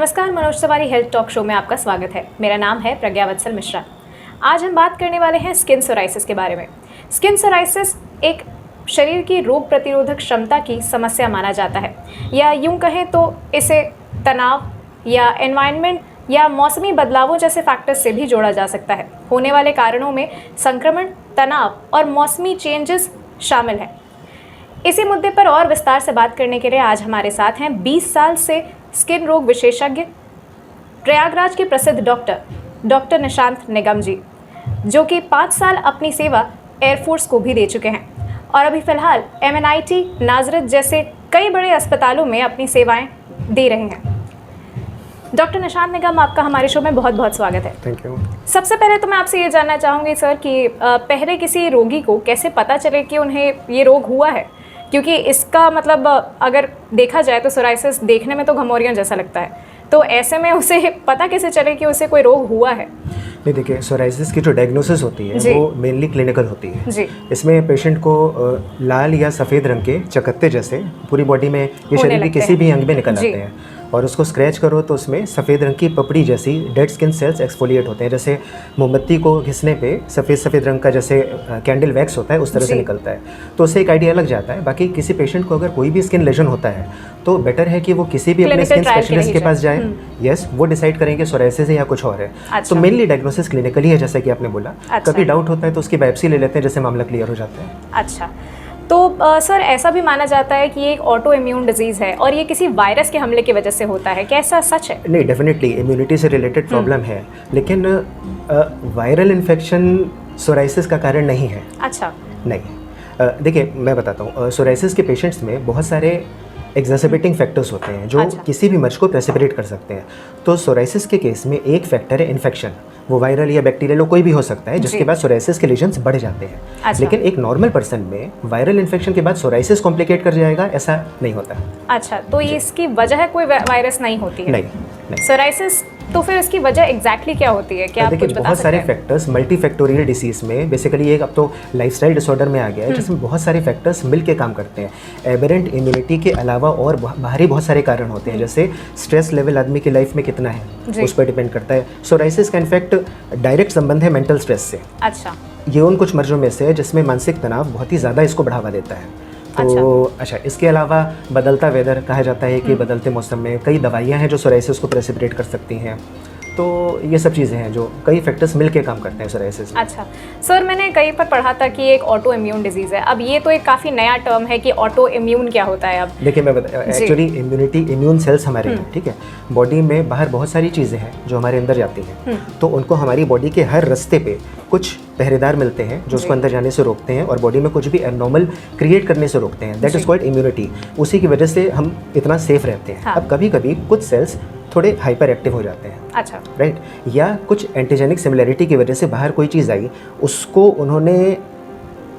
नमस्कार, मनोज सवारी health talk show में आपका स्वागत है। मेरा नाम है प्रज्ञा वत्सल मिश्रा। आज हम बात करने वाले हैं स्किन सोराइसिस के बारे में। स्किन सोराइसिस एक शरीर की रोग प्रतिरोधक क्षमता की समस्या माना जाता है, या यूं कहें तो इसे तनाव या एनवायरनमेंट या मौसमी बदलावों जैसे फैक्टर्स से भी जोड़ा जा सकता है। होने वाले कारणों में संक्रमण, तनाव और मौसमी चेंजेस शामिल हैं। इसी मुद्दे पर और विस्तार से बात करने के लिए आज हमारे साथ हैं 20 साल से स्किन रोग विशेषज्ञ, प्रयागराज के प्रसिद्ध डॉक्टर निशांत निगम जी, जो कि 5 साल अपनी सेवा एयरफोर्स को भी दे चुके हैं और अभी फ़िलहाल MNIT नाजरत जैसे कई बड़े अस्पतालों में अपनी सेवाएं दे रहे हैं। डॉक्टर निशांत निगम, आपका हमारे शो में बहुत बहुत स्वागत है। Thank you. सबसे पहले तो मैं आपसे ये जानना चाहूँगी सर कि पहले किसी रोगी को कैसे पता चले कि उन्हें ये रोग हुआ है, क्योंकि इसका मतलब अगर देखा जाए तो सोराइसिस देखने में तो घमौरियों जैसा लगता है, तो ऐसे में उसे पता कैसे चले कि उसे कोई रोग हुआ है? नहीं, देखिए, सोराइसिस की जो डायग्नोसिस होती है वो मेनली क्लिनिकल होती है जी। इसमें पेशेंट को लाल या सफ़ेद रंग के चकत्ते जैसे पूरी बॉडी में ये शरीर के किसी भी अंग में निकल आते हैं, और उसको स्क्रैच करो तो उसमें सफ़ेद रंग की पपड़ी जैसी डेड स्किन सेल्स एक्सफोलिएट होते हैं। जैसे मोमबत्ती को घिसने पे सफ़ेद रंग का जैसे कैंडल वैक्स होता है, उस तरह से निकलता है, तो उससे एक आइडिया लग जाता है। बाकी किसी पेशेंट को अगर कोई भी स्किन लेजन होता है तो बेटर है कि वो किसी भी अपने स्किन स्पेशलिस्ट के पास जाए। यस, वो डिसाइड करेंगे सोराइसिस है या कुछ और है। तो मेनली डायग्नोसिस क्लिनिकली है, जैसा कि आपने बोला। कभी डाउट होता है तो उसकी बायोप्सी ले लेते हैं, जैसे मामला क्लियर हो जाता है। अच्छा, तो सर ऐसा भी माना जाता है कि ये एक ऑटो इम्यून डिजीज़ है और ये किसी वायरस के हमले की वजह से होता है, क्या ऐसा सच है? नहीं, डेफिनेटली इम्यूनिटी से रिलेटेड प्रॉब्लम है, लेकिन वायरल इन्फेक्शन सोराइसिस का कारण नहीं है। अच्छा। नहीं, देखिए मैं बताता हूँ, सोराइसिस के पेशेंट्स में बहुत सारे एग्जैसर्बेटिंग फैक्टर्स होते हैं जो किसी भी मर्ज को प्रेसिपिटेट कर सकते हैं। तो सोराइसिस के केस में एक फैक्टर है इन्फेक्शन, वो वायरल या बैक्टीरियल कोई भी हो सकता है, जिसके बाद सोराइसिस के लीजन्स बढ़ जाते हैं। लेकिन एक नॉर्मल पर्सन में वायरल इन्फेक्शन के बाद सोराइसिस कॉम्प्लिकेट कर जाएगा, ऐसा नहीं होता। अच्छा, तो ये इसकी वजह कोई वायरस नहीं होती है? नहीं। सोराइसिस तो फिर इसकी वजह एग्जैक्टली क्या होती है, क्या आप कुछ बता सकते हैं? बहुत सारे फैक्टर्स मल्टीफैक्टोरियल डिसीज में, बेसिकली एक अब तो लाइफस्टाइल डिसऑर्डर में आ गया है, जिसमें बहुत सारे फैक्टर्स मिलके काम करते हैं। एबेरेंट इम्यूनिटी के अलावा और बाहरी बहुत सारे कारण होते हैं, जैसे स्ट्रेस लेवल आदमी की लाइफ में कितना है उस पर डिपेंड करता है। सोराइसिस का इनफैक्ट डायरेक्ट संबंध है मेंटल स्ट्रेस से। अच्छा। ये उन कुछ मर्जों में से है जिसमें मानसिक तनाव बहुत ही ज़्यादा इसको बढ़ावा देता है। तो अच्छा, इसके अलावा बदलता वेदर कहा जाता है कि बदलते मौसम में कई दवाइयाँ हैं जो सोराइसिस को प्रेसिपिटेट कर सकती हैं। तो ये सब चीज़ें हैं जो कई फैक्टर्स मिलके काम करते हैं सोराइसिस में। अच्छा सर, मैंने कहीं पर पढ़ा था कि एक ऑटो इम्यून डिजीज़ है। अब ये तो एक काफ़ी नया टर्म है कि ऑटो इम्यून क्या होता है। अब देखिए मैं एक्चुअली इम्यूनिटी, इम्यून सेल्स हमारे हैं, ठीक है, बॉडी में बाहर बहुत सारी चीज़ें हैं जो हमारे अंदर जाती हैं, तो उनको हमारी बॉडी के हर रास्ते पे कुछ पहरेदार मिलते हैं जो उसको अंदर जाने से रोकते हैं और बॉडी में कुछ भी एबनॉर्मल क्रिएट करने से रोकते हैं। That is called immunity. उसी की वजह से हम इतना सेफ रहते हैं। अब कभी कभी कुछ सेल्स थोड़े हाइपर एक्टिव हो जाते हैं। अच्छा। राइट, या कुछ एंटीजेनिक सिमिलैरिटी की वजह से बाहर कोई चीज़ आई, उसको उन्होंने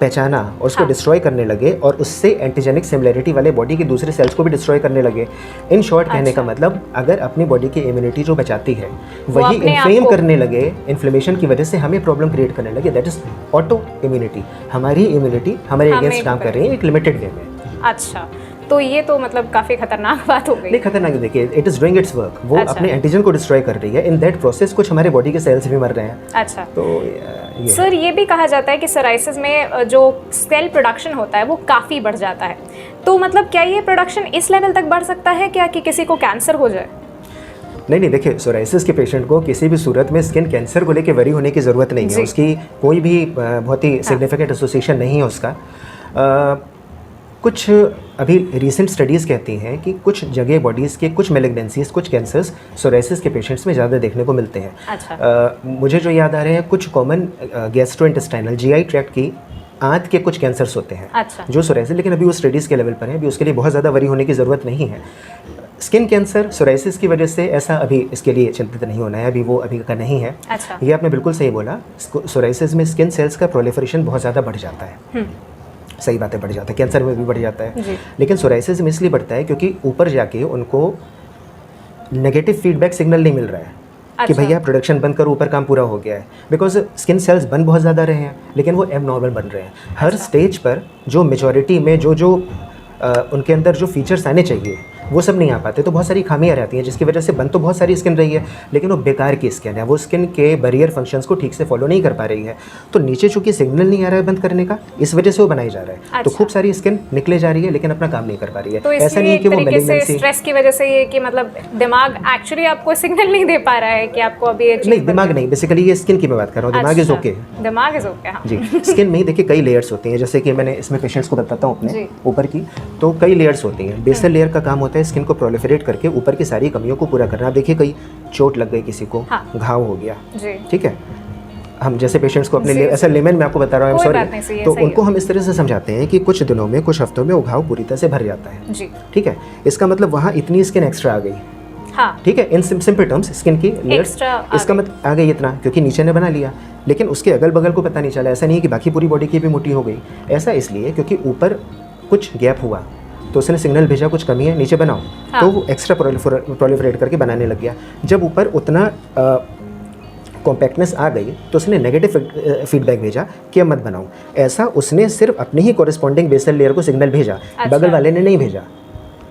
पहचाना और उसको डिस्ट्रॉय करने लगे, और उससे एंटीजेनिक सिमिलैरिटी वाले बॉडी के दूसरे सेल्स को भी डिस्ट्रॉय करने लगे। इन शॉर्ट कहने का मतलब, अगर अपनी बॉडी की इम्यूनिटी जो बचाती है वही इन्फ्लेम करने लगे, इन्फ्लेमेशन की वजह से हमें प्रॉब्लम क्रिएट करने लगे, दैट इज ऑटो इम्यूनिटी। हमारी इम्यूनिटी हमारे अगेंस्ट काम कर रही है एक लिमिटेड वे में। अच्छा, तो ये तो मतलब काफ़ी खतरनाक बात हो गई। नहीं, खतरनाक, देखिए, it is doing it's work. वो अपने एंटीजन को डिस्ट्रॉय कर रही है, इन दैट प्रोसेस कुछ हमारे बॉडी के सेल्स भी मर रहे हैं। अच्छा, तो सर ये भी कहा जाता है कि सोराइसिस में जो सेल प्रोडक्शन होता है वो काफ़ी बढ़ जाता है, तो मतलब क्या ये प्रोडक्शन इस लेवल तक बढ़ सकता है क्या कि किसी को कैंसर हो जाए? नहीं, देखिए, सोराइसिस के पेशेंट को किसी भी सूरत में स्किन कैंसर को लेकर वरी होने की ज़रूरत नहीं है। उसकी कोई भी बहुत ही सिग्निफिकेंट एसोसिएशन नहीं है उसका। कुछ अभी रिसेंट स्टडीज़ कहती हैं कि कुछ जगह बॉडीज़ के कुछ मेलिग्नेंसीज, कुछ कैंसर्स सोराइसिस के पेशेंट्स में ज़्यादा देखने को मिलते हैं। अच्छा। मुझे जो याद आ रहे हैं, कुछ कॉमन गैस्ट्रोइंटेस्टाइनल GI ट्रैक्ट की आंत के कुछ कैंसर्स होते हैं। अच्छा। जो सोराइसिस, लेकिन अभी वो स्टडीज़ के लेवल पर हैं, अभी उसके लिए बहुत ज़्यादा वरी होने की ज़रूरत नहीं है। स्किन कैंसर सोराइसिस की वजह से ऐसा अभी इसके लिए चिंतित नहीं होना है, अभी वो अभी का नहीं है। अच्छा। ये आपने बिल्कुल सही बोला, सोराइसिस में स्किन सेल्स का प्रोलिफरेशन बहुत ज़्यादा बढ़ जाता है। सही बातें, बढ़ जाता है, कैंसर में भी बढ़ जाता है, लेकिन सोराइसिस में इसलिए बढ़ता है क्योंकि ऊपर जाके उनको नेगेटिव फीडबैक सिग्नल नहीं मिल रहा है। कि भैया प्रोडक्शन बंद करो, ऊपर काम पूरा हो गया है। बिकॉज स्किन सेल्स बन बहुत ज़्यादा रहे हैं, लेकिन वो एबनॉर्मल बन रहे हैं। हर स्टेज पर जो मेजॉरिटी में जो उनके अंदर जो फीचर्स आने चाहिए वो सब नहीं आ पाते, तो बहुत सारी खामियां रहती हैं जिसकी वजह से बन तो बहुत सारी स्किन रही है लेकिन वो बेकार की स्किन है, वो स्किन के बैरियर फंक्शंस को ठीक से फॉलो नहीं कर पा रही है। तो नीचे चूंकि सिग्नल नहीं आ रहा है बंद करने का, इस वजह से वो बनाई जा रहा है। तो खूब सारी स्किन निकले जा रही है लेकिन अपना काम नहीं कर पा रही है। तो ऐसा नहीं है कि वो मैलिग्नेंसी, स्ट्रेस की वजह से ये कि मतलब दिमाग एक्चुअली आपको सिग्नल नहीं दे पा रहा है कि आपको अभी नहीं, दिमाग नहीं, बेसिकली ये स्किन की मैं बात कर रहा हूँ। दिमाग इज ओके, दिमाग इज ओके जी। स्किन में देखिए कई लेयर्स होती हैं, जैसे कि मैंने इसमें पेशेंट्स को बताता हूँ अपने ऊपर की, तो कई लेयर्स होती हैं। बेसल लेयर का काम होता है स्किन को प्रोलिफरेट करके ऊपर की सारी कमियों को पूरा करना। देखिए कहीं चोट लग गई किसी को, घाव हो गया, ठीक है, हम जैसे पेशेंट्स को अपने लिए ऐसा लेमन में आपको बता रहा हूँ, सॉरी, तो उनको हम इस तरह से समझाते हैं कि कुछ दिनों में, कुछ हफ्तों में वो घाव पूरी तरह से भर जाता है, ठीक है। इसका मतलब वहाँ इतनी स्किन एक्स्ट्रा आ गई, ठीक है, इन सिंपल टर्म्स स्किन की लेयर्स, इसका मतलब आ गई इतना क्योंकि नीचे ने बना लिया, लेकिन उसके अगल बगल को पता नहीं चला। ऐसा नहीं है कि बाकी पूरी बॉडी की भी मोटी हो गई, ऐसा इसलिए क्योंकि ऊपर कुछ गैप हुआ तो उसने सिग्नल भेजा कुछ कमी है, नीचे बनाओ, तो वो एक्स्ट्रा प्रोलिफरेट करके बनाने लग गया। जब ऊपर उतना कॉम्पैक्टनेस आ गई तो उसने नेगेटिव फीडबैक भेजा कि अब मत बनाओ। ऐसा उसने सिर्फ अपने ही कॉरेस्पॉन्डिंग बेसल लेयर को सिग्नल भेजा, बगल वाले ने नहीं भेजा,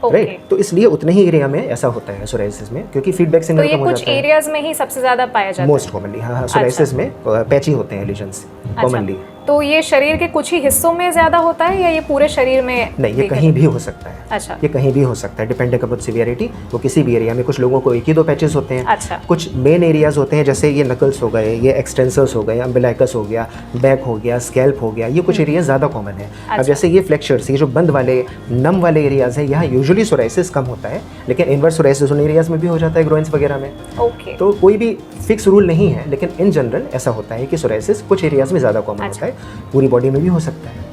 राइट। तो इसलिए उतने ही एरिया में ऐसा होता है सोराइसिस में, क्योंकि फीडबैक सिग्नल कम हो जाता है। कुछ एरियाज में ही सबसे ज्यादा पाया जाता है मोस्ट कॉमनली, हाँ, सोराइसिस में पैची होते हैं लीजन्स कॉमनली। तो ये शरीर के कुछ ही हिस्सों में ज्यादा होता है या ये पूरे शरीर में? नहीं, ये कहीं भी हो सकता है। अच्छा, ये कहीं भी हो सकता है, डिपेंडिंग अपॉन सीवियरिटी। वो किसी भी एरिया में, कुछ लोगों को एक ही दो पैचेस होते हैं। अच्छा, कुछ मेन एरियाज होते हैं, जैसे ये नकल्स हो गए, ये एक्सटेंसर्स हो गए, अम्बिलाइकस हो गया, बैक हो गया, स्कैल्प हो गया, ये कुछ एरिया ज़्यादा कॉमन है। अब जैसे ये फ्लेक्चर्स, ये जो बंद वाले नम वाले एरियाज हैं, यहाँ यूजुअली सोराइसिस कम होता है, लेकिन इनवर्स सोराइसिस उन एरियाज में भी हो जाता है, ग्रोइंस वगैरह में। ओके, तो कोई भी फिक्स रूल नहीं है, लेकिन इन जनरल ऐसा होता है कि सोराइसिस कुछ एरियाज में ज़्यादा कॉमन होता है, पूरी बॉडी में भी हो सकता है।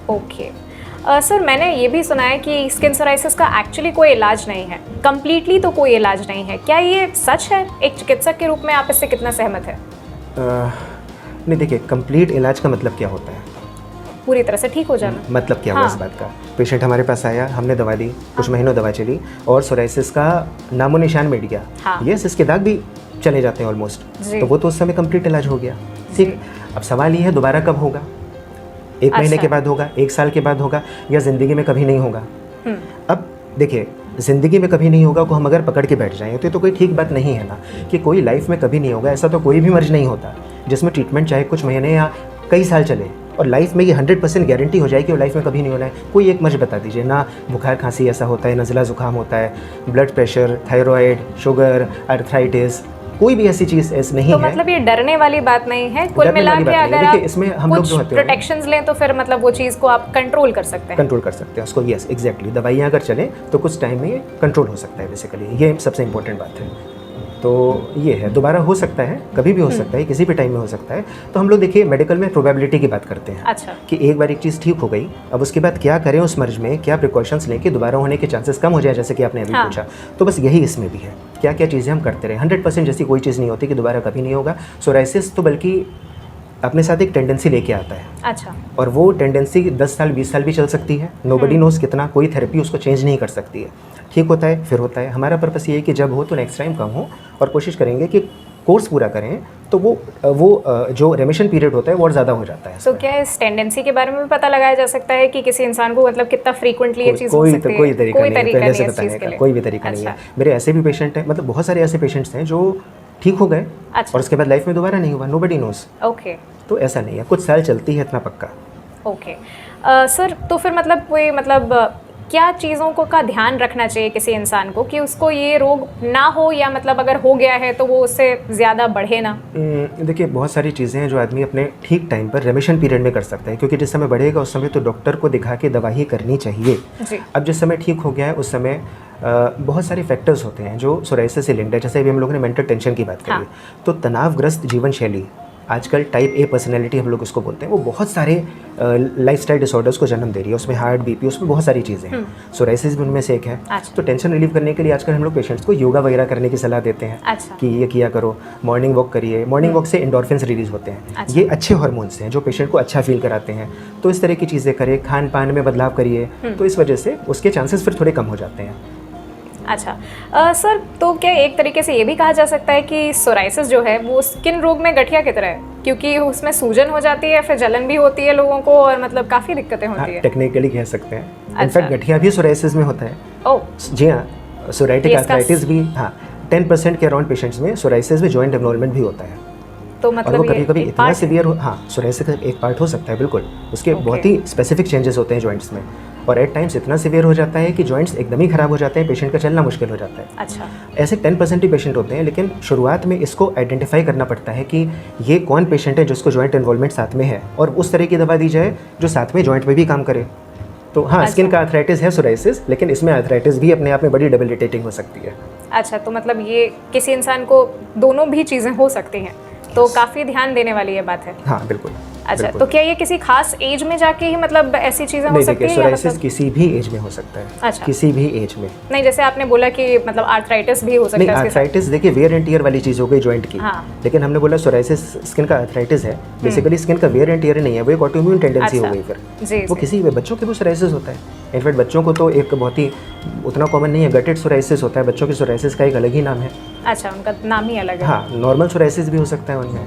ओके सर, मैंने ये भी सुना है कि स्किन सोराइसिस का एक्चुअली कोई इलाज नहीं है, कम्प्लीटली तो कोई इलाज नहीं है, क्या ये सच है? एक चिकित्सक के रूप में आप इससे कितना सहमत है? नहीं, देखिए, कंप्लीट इलाज का मतलब क्या होता है? पूरी तरह से ठीक हो जाना। मतलब क्या हुआ इस बात का? पेशेंट हमारे पास आया, हमने दवा दी, कुछ महीनों दवा चली और सोराइसिस का नामो निशान मिट गया। यस, इसके दाग भी चले जाते हैं ऑलमोस्ट, तो वो तो उस समय कंप्लीट इलाज हो गया, ठीक। अब सवाल ये है दोबारा कब होगा? एक महीने के बाद होगा, एक साल के बाद होगा, या ज़िंदगी में कभी नहीं होगा? अब देखिए, ज़िंदगी में कभी नहीं होगा को हम अगर पकड़ के बैठ जाएं तो कोई ठीक बात नहीं है ना, कि कोई लाइफ में कभी नहीं होगा। ऐसा तो कोई भी मर्ज नहीं होता जिसमें ट्रीटमेंट चाहे कुछ महीने या कई साल चले और लाइफ में ये 100% गारंटी हो जाए कि वो लाइफ में कभी नहीं होना है। कोई एक मर्ज बता दीजिए ना, बुखार खांसी ऐसा होता है, नज़ला ज़ुकाम होता है, blood pressure, thyroid, sugar, arthritis, कोई भी ऐसी चीज़ ऐसी नहीं है। तो मतलब ये डरने वाली बात नहीं है, कुल मिला के अगर आप इसमें हम लोग जो होते हैं प्रोटेक्शंस लें तो फिर मतलब वो चीज़ को आप कंट्रोल कर सकते हैं। कंट्रोल कर सकते हैं उसको, यस, एग्जैक्टली। दवाइयाँ अगर चलें तो कुछ टाइम में ये कंट्रोल हो सकता है, बेसिकली ये सबसे इंपॉर्टेंट बात है। तो ये है, दोबारा हो सकता है, कभी भी हो सकता है, किसी भी टाइम में हो सकता है। तो हम लोग देखिए मेडिकल में प्रोबेबिलिटी की बात करते हैं। अच्छा, कि एक बार एक चीज़ ठीक हो गई, अब उसके बाद क्या करें उस मर्ज में, क्या प्रिकॉशंस लें कि दोबारा होने के चांसेस कम हो जाए, जैसे कि आपने अभी पूछा। तो बस यही इसमें भी है, क्या क्या चीज़ें हम करते रहे। 100% जैसी कोई चीज़ नहीं होती कि दोबारा कभी नहीं होगा। सोराइसिस तो बल्कि अपने साथ एक टेंडेंसी लेके आता है। अच्छा, और वो टेंडेंसी 10 साल 20 साल भी चल सकती है, नोबडी नोज कितना, कोई थेरेपी उसको चेंज नहीं कर सकती है। ठीक होता है, फिर होता है। हमारा पर्पस ये है कि जब हो तो नेक्स्ट टाइम कम हो, और कोशिश करेंगे कि कोर्स पूरा करें तो वो जो रेमिशन पीरियड होता है वो और ज़्यादा हो जाता है। तो क्या इस टेंडेंसी के बारे में भी पता लगाया जा सकता है कि किसी इंसान को मतलब कितना फ्रीक्वेंटली ये चीज़ हो सकती है? कोई तरीका नहीं, कोई भी तरीका नहीं है। मेरे ऐसे भी पेशेंट हैं, मतलब बहुत सारे ऐसे पेशेंट्स हैं जो ठीक हो गए और उसके बाद लाइफ में दोबारा नहीं हुआ, नोबडी नोज। ओके, तो ऐसा नहीं है, कुछ साल चलती है, इतना पक्का। ओके सर, तो फिर मतलब कोई क्या चीज़ों को का ध्यान रखना चाहिए किसी इंसान को कि उसको ये रोग ना हो, या मतलब अगर हो गया है तो वो उससे ज़्यादा बढ़े ना? देखिए, बहुत सारी चीज़ें हैं जो आदमी अपने ठीक टाइम पर रेमिशन पीरियड में कर सकता है, क्योंकि जिस समय बढ़ेगा उस समय तो डॉक्टर को दिखा के दवा ही करनी चाहिए जी। अब जिस समय ठीक हो गया है उस समय बहुत सारे फैक्टर्स होते हैं जो सोराइसिस से लिंक्ड है। जैसे अभी हम लोगों ने मेंटल टेंशन की बात करी, तो तनावग्रस्त जीवन शैली, आजकल टाइप ए पर्सनैलिटी हम लोग उसको बोलते हैं, वो बहुत सारे लाइफस्टाइल डिसऑर्डर्स को जन्म दे रही है। उसमें हार्ट, बीपी, उसमें बहुत सारी चीज़ें हैं। सोराइसिस भी उनमें से एक है। तो टेंशन रिलीव करने के लिए आजकल हम लोग पेशेंट्स को योगा वगैरह करने की सलाह देते हैं कि ये किया करो, मॉर्निंग वॉक करिए। मॉर्निंग वॉक से एंडोर्फिन्स रिलीज होते हैं, ये अच्छे हार्मोन्स हैं जो पेशेंट को अच्छा फील कराते हैं। तो इस तरह की चीज़ें करें, खान पान में बदलाव करिए, तो इस वजह से उसके चांसेस फिर थोड़े कम हो जाते हैं। अच्छा सर, तो क्या एक तरीके से ये भी कहा जा सकता है कि सोराइसिस जो है वो स्किन रोग में गठिया की तरह है, क्योंकि उसमें सूजन हो जाती है, फिर जलन भी होती है लोगों को, और मतलब काफ़ी दिक्कतें होती है? टेक्निकली कह सकते हैं। इनफैक्ट गठिया भी सोराइसिस में होता है। ओह, जी हाँ, सोराइटिक आर्थराइटिस भी, हाँ 10% के अराउंड पेशेंट्स में सोराइसिस में जॉइंट इन्वॉल्वमेंट भी होता है। तो और मतलब वो कभी कभी इतना सीवियर, हाँ सोराइसिस का एक पार्ट हो सकता है बिल्कुल, उसके बहुत ही स्पेसिफिक चेंजेस होते हैं जॉइंट्स में, और एट टाइम्स इतना सीवियर हो जाता है कि जॉइंट्स एकदम ही खराब हो जाते हैं, पेशेंट का चलना मुश्किल हो जाता है। अच्छा, ऐसे 10% ही पेशेंट होते हैं, लेकिन शुरुआत में इसको आइडेंटिफाई करना पड़ता है कि ये कौन पेशेंट है जिसको जॉइंट इन्वॉल्वमेंट साथ में है, और उस तरह की दवा दी जाए जो साथ में जॉइंट में भी काम करे। तो हाँ, स्किन का आर्थराइटिस है सोराइसिस, लेकिन इसमें आर्थराइटिस भी अपने आप में बड़ी डेबिलिटेटिंग हो सकती है। अच्छा, तो मतलब ये किसी इंसान को दोनों भी चीज़ें हो सकती हैं, तो काफ़ी ध्यान देने वाली ये बात है। हाँ बिल्कुल। अच्छा, तो क्या ये किसी खास एज में जाके ही मतलब ऐसी चीज़ें हो सकती हैं? सोराइसिस मतलब किसी भी एज में हो सकता है। अच्छा, किसी भी एज में। नहीं, जैसे आपने बोला कि मतलब आर्थराइटिस भी हो सकता है। नहीं, आर्थराइटिस देखिए वेयर एंड टियर वाली चीज़ हो गई जॉइंट की। हाँ। लेकिन हमने बोला सोराइसिस स्किन का आर्थराइटिस है, बेसिकली स्किन का वेयर एंड टियर नहीं है, वो एक ऑटोइम्यून टेंडेंसी हो गई फिर। जी, वो किसी बच्चों के भी सोराइसिस होता है, इनफैक्ट बच्चों को तो एक बहुत ही उतना कॉमन नहीं है, गटेड सोराइसिस होता है, बच्चों की सोराइसिस का एक अलग ही नाम है। अच्छा, उनका नाम ही अलग है। हाँ, नॉर्मल सोराइसिस भी हो सकता है उनमें।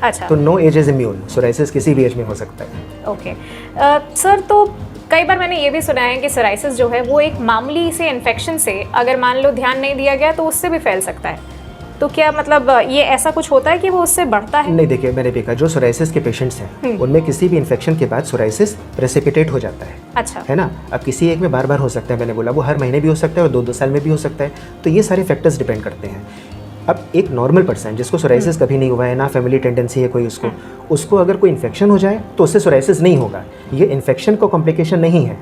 अच्छा, तो no age is immune, psoriasis किसी भी एज में हो सकता है। ओके सर, तो कई बार मैंने ये भी सुना है कि सोराइसिस जो है वो एक मामूली से इन्फेक्शन से अगर मान लो ध्यान नहीं दिया गया तो उससे भी फैल सकता है, तो क्या मतलब ये ऐसा कुछ होता है कि वो उससे बढ़ता है? नहीं, देखिए मैंने देखा जो सोराइसिस के पेशेंट्स हैं उनमें किसी भी इन्फेक्शन के बाद सोराइसिस प्रेसिपिटेट हो जाता है। अच्छा, है ना। अब किसी एक में बार बार हो सकता है, मैंने बोला वो हर महीने भी हो सकता है और 2-2 साल में भी हो सकता है, तो ये सारे फैक्टर्स डिपेंड करते हैं। अब एक नॉर्मल पर्सन जिसको सोराइसिस कभी नहीं हुआ है, ना फैमिली टेंडेंसी है कोई उसको अगर कोई इन्फेक्शन हो जाए तो उससे सोराइसिस नहीं होगा, ये इन्फेक्शन का कॉम्प्लिकेशन नहीं है।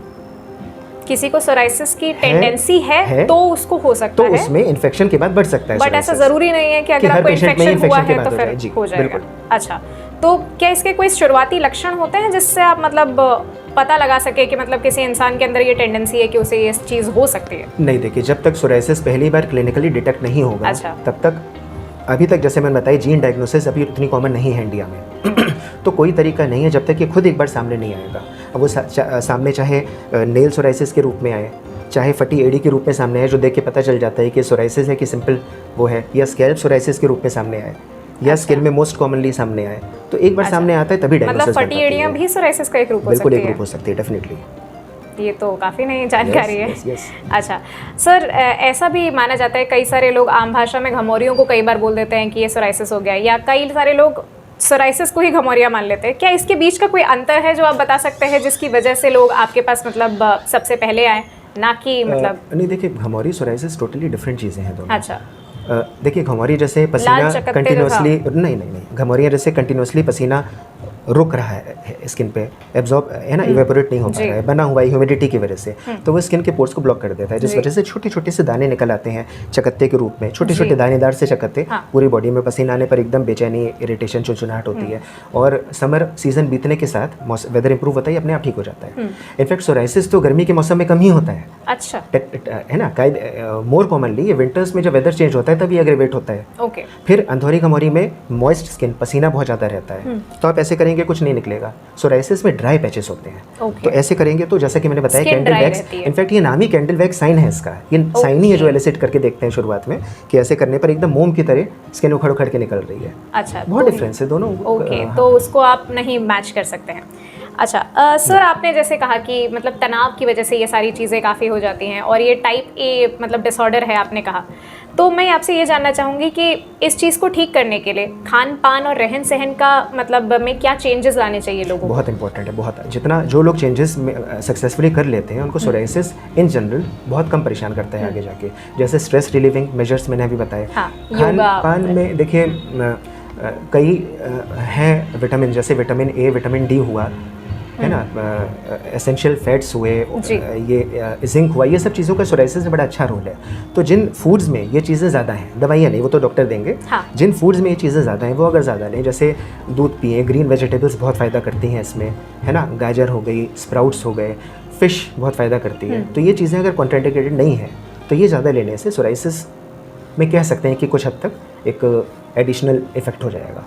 किसी को सोराइसिस की टेंडेंसी है तो उसको हो सकता है, तो उसमें इन्फेक्शन के बाद बढ़ सकता है, बट ऐसा जरूरी नहीं है कि अगर आपको इन्फेक्शन हुआ है तो फिर हो जाएगा। अच्छा, तो क्या इसके कोई शुरुआती लक्षण होते हैं जिससे आप मतलब पता लगा सके कि मतलब किसी इंसान के अंदर ये टेंडेंसी है कि उसे ये चीज़ हो सकती है? नहीं, देखिए जब तक सोराइसिस पहली बार क्लिनिकली डिटेक्ट नहीं होगा, तब तक अभी तक जैसे मैंने बताया जीन डायग्नोसिस अभी उतनी कॉमन नहीं है इंडिया में तो कोई तरीका नहीं है जब तक ये खुद एक बार सामने नहीं आएगा। अब वो सामने चाहे नेल सोराइसिस के रूप में आए, चाहे फटी एड़ी के रूप में सामने आए जो देख के पता चल जाता है कि सोराइसिस है कि सिंपल वो है, या स्कैल्प सोराइसिस के रूप में सामने आए, या स्किन में मोस्ट कॉमनली सामने आए, तो एक बार सामने आता है तभी डायग्नोसिस मतलब फटी एड़ियां भी सोराइसिस का एक रूप हो सकती है? बिल्कुल एक रूप हो सकती है, डेफिनेटली। ये तो काफ़ी नई जानकारी है। yes. अच्छा सर, ऐसा भी माना जाता है, कई सारे लोग आम भाषा में घमौरियों को कई बार बोल देते हैं कि ये सोराइसिस हो गया, या कई सारे लोग सोराइसिस को ही घमौरिया मान लेते हैं। क्या इसके बीच का कोई अंतर है जो आप बता सकते हैं जिसकी वजह से लोग आपके पास मतलब सबसे पहले आए, ना कि मतलब? नहीं, देखिए घमौरी सोराइसिस टोटली डिफरेंट चीज़ें हैं दोनों। अच्छा, देखिए घमौरी जैसे पसीना कंटिन्यूसली, नहीं घमौरियाँ जैसे कंटिन्यूसली पसीना रुक रहा है स्किन पे, एब्जॉर्ब है ना, इवेपोरेट नहीं हो पा रहा है, बना हुआ है ह्यूमिडिटी की वजह से, तो वो स्किन के पोर्स को ब्लॉक कर देता है, जिस वजह से छोटे छोटे से दाने निकल आते हैं चकत्ते के रूप में, छोटे छोटे दानेदार से चकत्ते। पूरी बॉडी में पसीना आने पर एकदम बेचैनी, इरिटेशन, चिड़चिड़ाहट होती है, और समर सीजन बीतने के साथ वेदर इंप्रूव होता है, अपने आप ठीक हो जाता है। इनफैक्ट सोराइसिस तो गर्मी के मौसम में कम ही होता है। अच्छा, है ना, मोर कॉमनली ये विंटर्स में जब वेदर चेंज होता है तभी एग्रेवेट होता है। ओके। फिर अंधौरी घमौरी में मॉइस्ट स्किन, पसीना बहुत ज़्यादा रहता है, तो आप ऐसे करेंगे कुछ नहीं निकलेगा। सोराइसिस में ड्राई पैचेस होते हैं, तो ऐसे करेंगे तो जैसे कि मैंने बताया कैंडल वैक्स, इनफैक्ट ये नाम ही कैंडल वैक्स साइन है इसका, ये साइन ही है जो एलिसिट करके देखते हैं शुरुआत में कि ऐसे करने पर एकदम मोम की तरह स्किन उखड़ उखड़ के निकल रही है। अच्छा, बहुत डिफरेंस है दोनों। ओके, तो उसको आप नहीं मैच कर सकते हैं। अच्छा सर, आपने जैसे कहा कि मतलब तनाव की वजह से ये सारी चीज़ें काफ़ी हो जाती हैं, और ये टाइप ए मतलब डिसऑर्डर है आपने कहा, तो मैं आपसे ये जानना चाहूँगी कि इस चीज़ को ठीक करने के लिए खान पान और रहन सहन का मतलब में क्या चेंजेस लाने चाहिए लोगों को? बहुत इंपॉर्टेंट है, बहुत। जितना जो लोग चेंजेस सक्सेसफुली कर लेते हैं उनको सोराइसिस इन जनरल बहुत कम परेशान करता है आगे जाके। जैसे स्ट्रेस रिलीविंग मेजर्स मैंने अभी बताए, खान पान में देखिए कई हैं विटामिन, जैसे विटामिन ए, विटामिन डी हुआ, है ना, एसेंशियल फैट्स हुए, ये जिंक हुआ, ये सब चीज़ों का सोराइसिस में बड़ा अच्छा रोल है। तो जिन फूड्स में ये चीज़ें ज़्यादा हैं, दवाइयाँ नहीं, वो तो डॉक्टर देंगे, जिन फूड्स में ये चीज़ें ज़्यादा हैं वो अगर ज़्यादा लें, जैसे दूध पिए, ग्रीन वेजिटेबल्स बहुत फ़ायदा करती हैं इसमें, है ना, गाजर हो गई, स्प्राउट्स हो गए, फ़िश बहुत फ़ायदा करती है, तो ये चीज़ें अगर कॉन्ट्राइंडिकेटेड नहीं है तो ये ज़्यादा लेने से सोराइसिस में कह सकते हैं कि कुछ हद तक एक एडिशनल इफेक्ट हो जाएगा।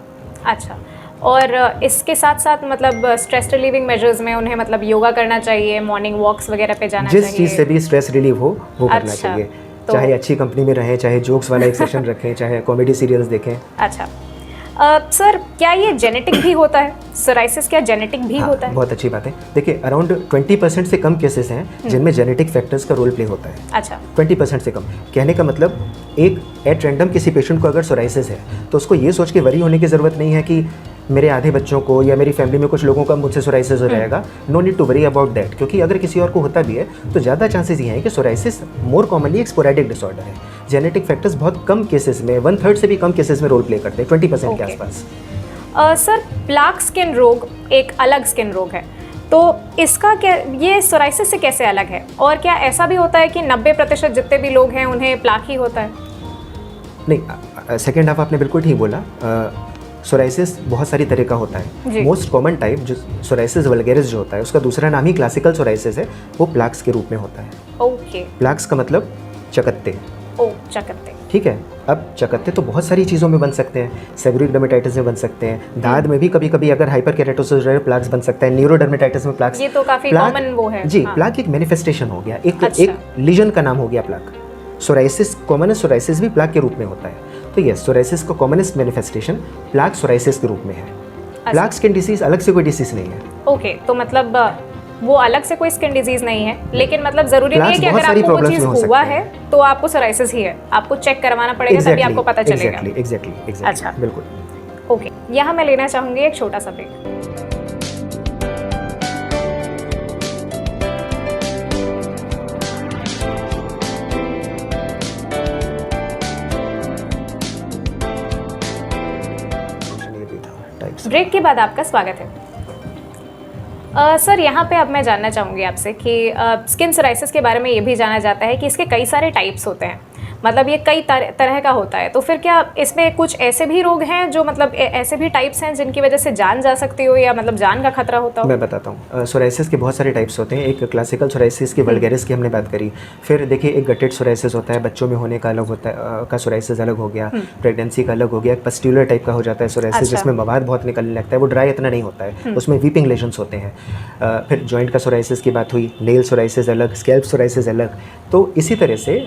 अच्छा, और इसके साथ साथ मतलब स्ट्रेस रिलीविंग मेजर्स में उन्हें मतलब योगा करना चाहिए, मॉर्निंग वॉक्स वगैरह पे जाना चाहिए, जिस चीज़ से भी स्ट्रेस रिलीव हो वो करना चाहिए, चाहे अच्छी कंपनी में रहें, चाहे जोक्स वाला एक सेशन रखें, चाहे कॉमेडी सीरियल्स देखें। अच्छा सर क्या ये जेनेटिक भी होता है? सोराइसिस क्या जेनेटिक भी होता है? बहुत अच्छी बात है। देखिए अराउंड 20% से कम केसेस हैं जिनमें जेनेटिक फैक्टर्स का रोल प्ले होता है। अच्छा, 20% से कम। कहने का मतलब एक एट रैंडम किसी पेशेंट को अगर सोराइसिस है तो उसको ये सोच के वरी होने की ज़रूरत नहीं है कि मेरे आधे बच्चों को या मेरी फैमिली में कुछ लोगों का मुझसे सोराइसिस हो जाएगा। No need to worry about that, क्योंकि अगर किसी और को होता भी है तो ज़्यादा चांसेस ये हैं कि सोराइसिस मोर कॉमनली एक स्पोरेडिक डिसऑर्डर है। जेनेटिक फैक्टर्स बहुत कम केसेस में, 1/3 से भी कम केसेस में रोल प्ले करते हैं, 20% के आसपास। सर प्लाक स्किन रोग एक अलग स्किन रोग है, तो इसका क्या, ये सोराइसिस से कैसे अलग है? और क्या ऐसा भी होता है कि 90% जितने भी लोग हैं उन्हें प्लाक ही होता है? नहीं, सेकेंड हाफ आपने बिल्कुल ठीक बोला। सोराइसिस बहुत सारी तरह का होता है। मोस्ट कॉमन टाइप जो सोराइसिस वल्गैरिस जो होता है उसका दूसरा नाम ही क्लासिकल सोराइसिस है, वो प्लाक्स के रूप में होता है। ओके। प्लाक्स का मतलब चकत्ते। ओ, चकत्ते। ठीक है। अब चकत्ते तो बहुत सारी चीज़ों में बन सकते हैं। सेबोरिक डर्मेटाइटिस में बन सकते हैं, दाद में भी कभी कभी अगर हाइपर केराटोसिस प्लाक्स बन सकता है, न्यूरोडर्मेटाइटिस में प्लाक्स। ये तो काफी कॉमन वो है जी। प्लाक एक मैनिफेस्टेशन हो गया, एक लीजन का नाम हो गया प्लाक। सोराइसिस, कॉमनेस्ट सोराइसिस भी प्लाक के रूप में होता है। तो यस, सोराइसिस का कॉमनेस्ट मैनिफेस्टेशन प्लाक सोराइसिस के रूप में है। प्लाक स्किन डिसीज अलग से कोई डिसीज नहीं है। ओके, तो मतलब वो अलग से कोई स्किन डिजीज नहीं है, लेकिन मतलब जरूरी नहीं है कि अगर आपको वो चीज हुआ है तो आपको सोराइसिस ही है, आपको चेक करवाना पड़ेगा तभी आपको पता चलेगा। एग्जैक्टली। अच्छा, बिल्कुल। ओके, यहाँ मैं लेना चाहूंगी एक छोटा सा ब्रेक। ब्रेक के बाद आपका स्वागत है। सर यहाँ पे अब मैं जानना चाहूँगी आपसे कि स्किन सोराइसिस के बारे में ये भी जाना जाता है कि इसके कई सारे टाइप्स होते हैं, मतलब ये कई तरह का होता है, तो फिर क्या इसमें कुछ ऐसे भी रोग हैं जो मतलब ऐसे भी टाइप्स हैं जिनकी वजह से जान जा सकती हो या मतलब जान का खतरा होता हो? मैं बताता हूँ। सोराइसिस के बहुत सारे टाइप्स होते हैं। एक क्लासिकल सोराइसिस की, वल्गैरिस की हमने बात करी। फिर देखिए एक गटेड सोराइसिस होता है, बच्चों में होने का अलग होता है, का सोराइसिस अलग हो गया। प्रेगनेंसी का अलग हो गया। एक पस्ट्यूलर टाइप का हो जाता है सोराइसिस, जिसमें मवाद बहुत निकलने लगता है, वो ड्राई इतना नहीं होता है, उसमें वीपिंग लेजन्स होते हैं। फिर जॉइंट का सोराइसिस की बात हुई, नेल सोराइसिस अलग, स्कैल्प सोराइसिस अलग। तो इसी तरह से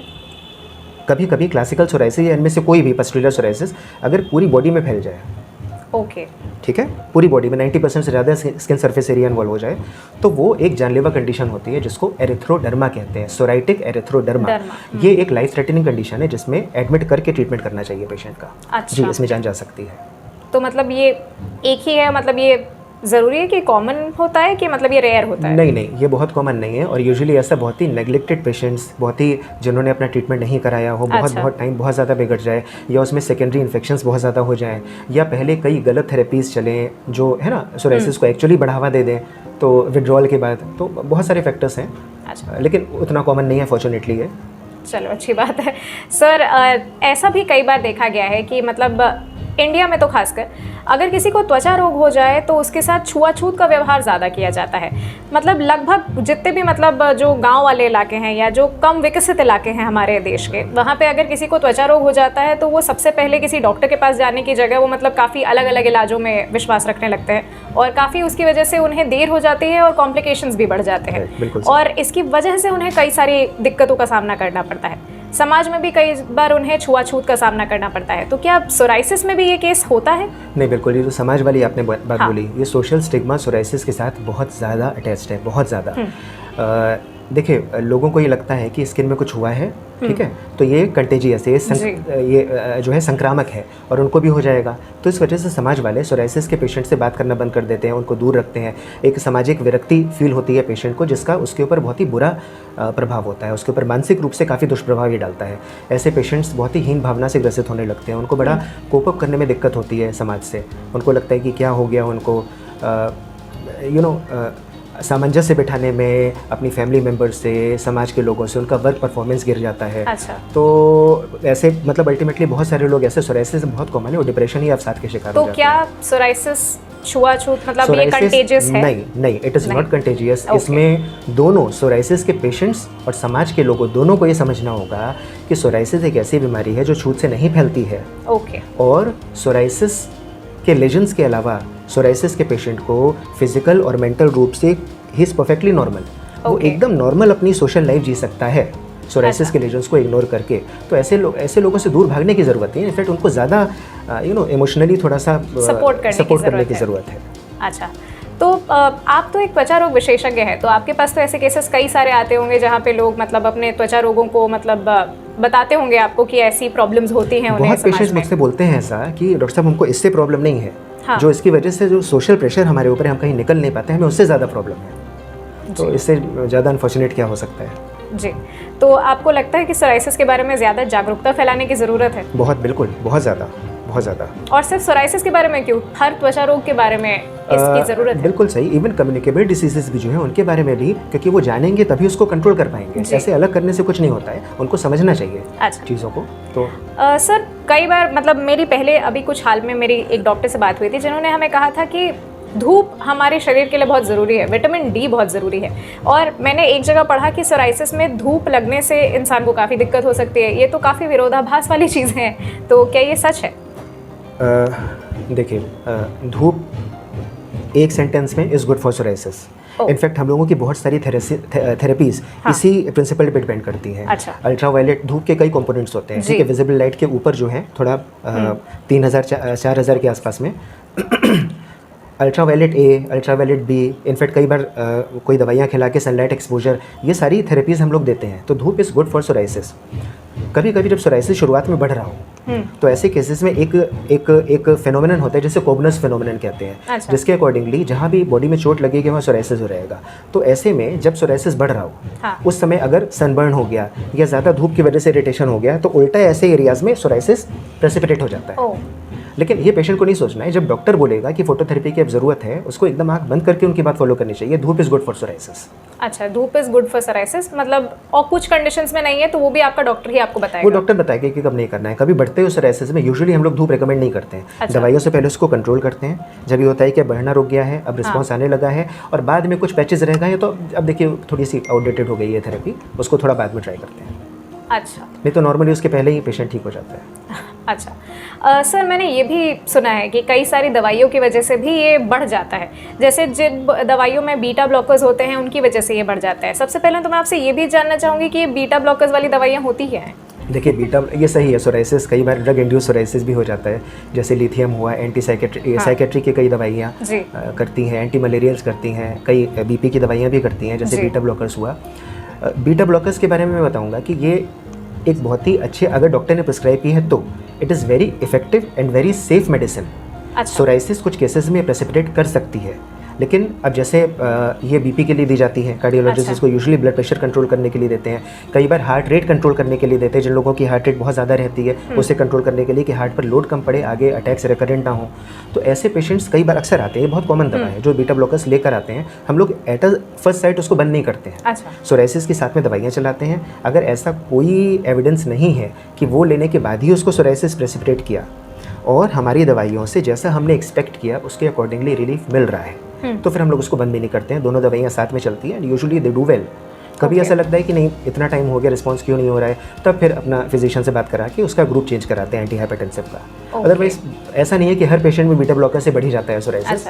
कभी कभी क्लासिकल सोराइसिस या इनमें से कोई भी पस्ट्यूलर सोराइसिस अगर पूरी बॉडी में फैल जाए, ओके, ठीक है, पूरी बॉडी में 90% से ज़्यादा स्किन सरफेस एरिया इन्वॉल्व हो जाए, तो वो एक जानलेवा कंडीशन होती है जिसको एरिथ्रोडर्मा कहते हैं, सोराइटिक एरिथ्रोडर्मा। ये एक लाइफ थ्रेटनिंग कंडीशन है जिसमें एडमिट करके ट्रीटमेंट करना चाहिए पेशेंट का। अच्छा। जी, इसमें जान जा सकती है। तो मतलब ये एक ही है, मतलब ये ज़रूरी है कि कॉमन होता है कि मतलब ये रेयर होता है? नहीं, ये बहुत कॉमन नहीं है, और यूजुअली ऐसा बहुत ही नेग्लेक्टेड पेशेंट्स, बहुत ही जिन्होंने अपना ट्रीटमेंट नहीं कराया हो, बहुत टाइम बहुत ज़्यादा बिगड़ जाए, या उसमें सेकेंडरी इन्फेक्शंस बहुत ज़्यादा हो जाएं, या पहले कई गलत थेरेपीज़ चलें जो है ना सोराइसिस को एक्चुअली बढ़ावा दे दें, तो विड्रॉल के बाद। तो बहुत सारे फैक्टर्स हैं। अच्छा। लेकिन उतना कॉमन नहीं है फॉर्चुनेटली है। चलो, अच्छी बात है। सर ऐसा भी कई बार देखा गया है कि मतलब इंडिया में तो खासकर अगर किसी को त्वचा रोग हो जाए तो उसके साथ छुआछूत का व्यवहार ज़्यादा किया जाता है। मतलब लगभग जितने भी मतलब जो गांव वाले इलाके हैं या जो कम विकसित इलाके हैं हमारे देश के, वहाँ पे अगर किसी को त्वचा रोग हो जाता है तो वो सबसे पहले किसी डॉक्टर के पास जाने की जगह वो मतलब काफ़ी अलग अलग इलाजों में विश्वास रखने लगते हैं, और काफ़ी उसकी वजह से उन्हें देर हो जाती है और कॉम्प्लिकेशंस भी बढ़ जाते हैं, और इसकी वजह से उन्हें कई सारी दिक्कतों का सामना करना पड़ता है। समाज में भी कई बार उन्हें छुआछूत का सामना करना पड़ता है। तो क्या सोराइसिस में भी ये केस होता है? नहीं, बिल्कुल। ये जो समाज वाली आपने बात बोली, ये सोशल स्टिग्मा सोराइसिस के साथ बहुत ज़्यादा अटैच्ड है, बहुत ज़्यादा। देखिए, लोगों को ये लगता है कि स्किन में कुछ हुआ है, ठीक है, तो ये कंटेजियस है, ये जो है संक्रामक है और उनको भी हो जाएगा। तो इस वजह से समाज वाले सोराइसिस के पेशेंट से बात करना बंद कर देते हैं, उनको दूर रखते हैं। एक सामाजिक विरक्ति फील होती है पेशेंट को, जिसका उसके ऊपर बहुत ही बुरा प्रभाव होता है, उसके ऊपर मानसिक रूप से काफ़ी दुष्प्रभाव ये डालता है। ऐसे पेशेंट्स बहुत ही हीन भावना से ग्रसित होने लगते हैं, उनको बड़ा कोप अप करने में दिक्कत होती है समाज से। उनको लगता है कि क्या हो गया, उनको सामंजस्य बिठाने में अपनी फैमिली मेम्बर से, समाज के लोगों से उनका वर्क परफॉर्मेंस गिर जाता है। अच्छा। तो ऐसे मतलब अल्टीमेटली बहुत सारे लोग ऐसे, सोराइसिस बहुत कॉमन है और डिप्रेशन ही अवसाद के शिकार हो जाते हैं। तो क्या सोराइसिस छुआछूत मतलब ये कंटेजियस है? नहीं, इट इज़ नॉट कंटेजियस। इसमें दोनों सोराइसिस के पेशेंट्स और समाज के लोगों दोनों को ये समझना होगा कि सोराइसिस एक ऐसी बीमारी है जो छूत से नहीं फैलती है। ओके। और सोराइसिस के लेजेंड्स के अलावा सोराइसिस के पेशेंट को फिजिकल और मेंटल रूप से ही इज़ परफेक्टली नॉर्मल। वो एकदम नॉर्मल अपनी सोशल लाइफ जी सकता है। सोराइसिस के लीजन्स को इग्नोर करके। तो ऐसे लोगों से दूर भागने की ज़रूरत है। इनफैक्ट उनको ज़्यादा इमोशनली थोड़ा सा सपोर्ट करने की ज़रूरत है। अच्छा, तो आप तो एक त्वचा रोग विशेषज्ञ हैं, तो आपके पास तो ऐसे केसेस कई सारे आते होंगे जहाँ पे लोग मतलब अपने त्वचा रोगों को मतलब बताते होंगे आपको कि ऐसी प्रॉब्लम्स होती हैं उन्हें। बहुत पेशेंट्स मुझसे बोलते हैं ऐसा कि डॉक्टर साहब हमको इससे प्रॉब्लम नहीं है, हाँ। जो इसकी वजह से जो सोशल प्रेशर हमारे ऊपर है, हम कहीं निकल नहीं पाते, हमें उससे ज़्यादा प्रॉब्लम है। तो इससे ज़्यादा अनफॉर्चुनेट क्या हो सकता है। जी, तो आपको लगता है कि सोराइसिस के बारे में ज़्यादा जागरूकता फैलाने की ज़रूरत है? बहुत, बिल्कुल, बहुत ज़्यादा। और सिर्फ सोराइसिस के बारे में क्यों, हर त्वचा रोग के बारे में इसकी ज़रूरत है? बिल्कुल सही। इवन कम्युनिकेबल डिसीजेस भी जो है उनके बारे में भी, क्योंकि वो जानेंगे तभी उसको कंट्रोल कर पाएंगे। ऐसे अलग करने से कुछ नहीं होता है, उनको समझना चाहिए चीज़ों को। तो सर कई बार मतलब मेरी पहले अभी कुछ हाल में मेरी एक डॉक्टर से बात हुई थी जिन्होंने हमें कहा था कि धूप हमारे शरीर के लिए बहुत ज़रूरी है, विटामिन डी बहुत ज़रूरी है। और मैंने एक जगह पढ़ा कि सोराइसिस में धूप लगने से इंसान को काफ़ी दिक्कत हो सकती है। ये तो काफ़ी विरोधाभास वाली चीज़ है, तो क्या ये सच है? देखिए, धूप एक सेंटेंस में is good for psoriasis. In fact हम लोगों की बहुत सारी थेरेपीज इसी प्रिंसिपल पे डिपेंड करती हैं। अच्छा। अल्ट्रावायलेट धूप के कई कंपोनेंट्स होते हैं, ठीक है। विजिबल लाइट के ऊपर जो है थोड़ा 3000-4000 के आसपास में ultraviolet A, ultraviolet B, in fact कई बार कोई दवाइयाँ खिला के सनलाइट एक्सपोजर, ये सारी थेरेपीज़ हम लोग देते हैं। तो धूप इज़ गुड फॉर सोराइसिस। कभी कभी जब सोराइसिस शुरुआत में बढ़ रहा हो तो ऐसे केसेस में एक फेनोमेनन होता है जिसे कोबनस फेनोमेनन कहते हैं। अच्छा। जिसके अकॉर्डिंगली जहाँ भी बॉडी में चोट लगेगी वहाँ सोराइसिस हो रहेगा। तो ऐसे में जब सोराइसिस बढ़ रहा हो, हाँ। उस समय अगर सनबर्न हो गया या ज़्यादा धूप की वजह से इरिटेशन हो गया तो उल्टा ऐसे एरियाज में सोराइसिस प्रेसिपिटेट हो जाता है। लेकिन ये पेशेंट को नहीं सोचना है, जब डॉक्टर बोलेगा कि फोटोथेरेपी की अब ज़रूरत है, उसको एकदम आँख बंद करके उनकी बात फॉलो करनी चाहिए। धूप इज़ गुड फॉर सोराइसिस। अच्छा, धूप इज़ गुड फॉर सोराइसिस मतलब, और कुछ कंडीशंस में नहीं है तो वो भी आपका डॉक्टर ही आपको बताएगा? वो डॉक्टर बताएगा कि कब नहीं करना है। कभी बढ़ते हुए सोराइसिस में यूजुअली हम लोग धूप रिकमेंड नहीं करते हैं। अच्छा। दवाइयों से पहले उसको कंट्रोल करते हैं। जब ये होता है कि बढ़ना रुक गया है, अब रिस्पॉन्स आने लगा है और बाद में कुछ पैचेस रह गए हैं, तो अब देखिए थोड़ी सी आउटडेटेड हो गई है थेरेपी, उसको थोड़ा बाद में ट्राई करते हैं। अच्छा। नहीं तो नॉर्मली उसके पहले ही पेशेंट ठीक हो जाता है। अच्छा। सर मैंने ये भी सुना है कि कई सारी दवाइयों की वजह से भी ये बढ़ जाता है, जैसे जिन दवाइयों में बीटा ब्लॉकर्स होते हैं उनकी वजह से ये बढ़ जाता है। सबसे पहले तो मैं आपसे ये भी जानना चाहूँगी कि ये बीटा ब्लॉकर्स वाली दवाइयाँ होती क्या हैं? देखिए, बीटा ये सही है। सोराइसिस कई बार ड्रग इंड्यूस सोराइसिस भी हो जाता है, जैसे लिथियम हुआ, साइकेट्री की कई दवाइयाँ करती हैं, एंटी मलेरियल्स करती हैं, कई बीपी की दवाइयाँ भी करती हैं, जैसे बीटा ब्लॉकर्स हुआ। बीटा ब्लॉकर्स के बारे में मैं बताऊँगा कि ये एक बहुत ही अच्छे, अगर डॉक्टर ने प्रिस्क्राइब की है तो it is very effective and very safe medicine. Psoriasis कुछ केसेस में प्रेसिपिटेट कर सकती है, लेकिन अब जैसे ये बीपी के लिए दी जाती है, कार्डियोलॉजिस्ट इसको यूजुअली ब्लड प्रेशर कंट्रोल करने के लिए देते हैं। कई बार हार्ट रेट कंट्रोल करने के लिए देते हैं, जिन लोगों की हार्ट रेट बहुत ज़्यादा रहती है उसे कंट्रोल करने के लिए कि हार्ट पर लोड कम पड़े, आगे अटैक्स रिकरेंट ना हो। तो ऐसे पेशेंट्स कई बार अक्सर आते हैं, बहुत कॉमन दवा है जो बीटा ब्लॉकर्स लेकर आते हैं। हम लोग एट फर्स्ट साइट उसको बंद नहीं करते हैं। सोराइसिस के साथ में दवाइयाँ चलाते हैं। अगर ऐसा कोई एविडेंस नहीं है कि वो लेने के बाद ही उसको सोराइसिस प्रेसिपिटेट किया और हमारी दवाइयों से जैसा हमने एक्सपेक्ट किया उसके अकॉर्डिंगली रिलीफ मिल रहा है, तो फिर हम लोग उसको बंद भी नहीं करते हैं। दोनों दवाइयाँ साथ में चलती हैं and usually they do well. कभी ऐसा लगता है कि नहीं इतना टाइम हो गया, रिस्पांस क्यों नहीं हो रहा है, तब फिर अपना फिजिशियन से बात करा के उसका ग्रुप चेंज कराते हैं एंटी हाइपरटेंसिव का। अदरवाइज ऐसा नहीं है कि हर पेशेंट में बीटा ब्लॉकर से बढ़ ही जाता है सोराइसिस।